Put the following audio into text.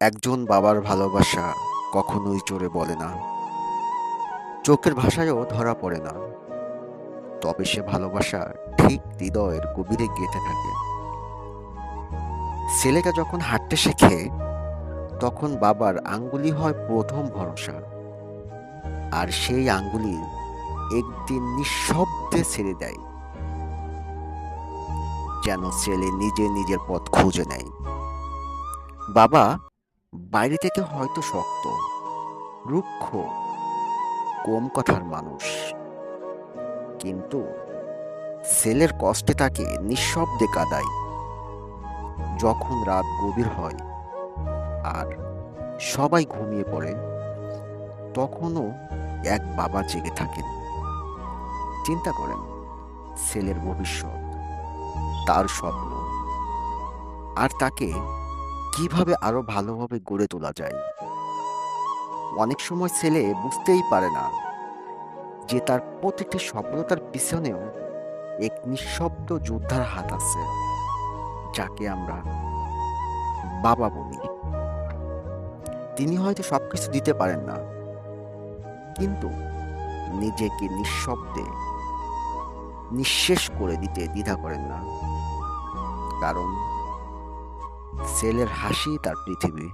একজন বাবার ভালোবাসা কখনোই জোরে বলে না, চোখের ভাষায়ও ধরা পড়ে না। তবে সে ভালোবাসা ঠিক হৃদয়ের গভীরে গেঁথে থাকে। ছেলেটা যখন হাঁটতে শেখে, তখন বাবার আঙ্গুলি হয় প্রথম ভরসা। আর সেই আঙ্গুলি একদিন নিঃশব্দে ছেড়ে দেয়, যেন ছেলে নিজে নিজের পথ খুঁজে নেয়। বাবা বাইরে থেকে হয়তো শক্ত, রুক্ষ, কম কথার মানুষ, কিন্তু ছেলের কষ্টে তাকে নিঃশব্দে কাঁদায়। যখন রাত গভীর হয় আর সবাই ঘুমিয়ে পড়ে, তখনও এক বাবা জেগে থাকেন, চিন্তা করেন ছেলের ভবিষ্যৎ, তার স্বপ্ন, আর তাকে কিভাবে আরো ভালোভাবে গড়ে তোলা যায়। অনেক সময় ছেলে বুঝতেই পারে না যে তার প্রতিটি সফলতার পিছনেও এক নিঃশব্দ যোদ্ধার হাত আছে, যাকে আমরা বাবা বলি। তিনি হয়তো সবকিছু দিতে পারেন না, কিন্তু নিজেকে নিঃশব্দে নিঃশেষ করে দিতে দ্বিধা করেন না, কারণ ছেলের হাসি তার পৃথিবী।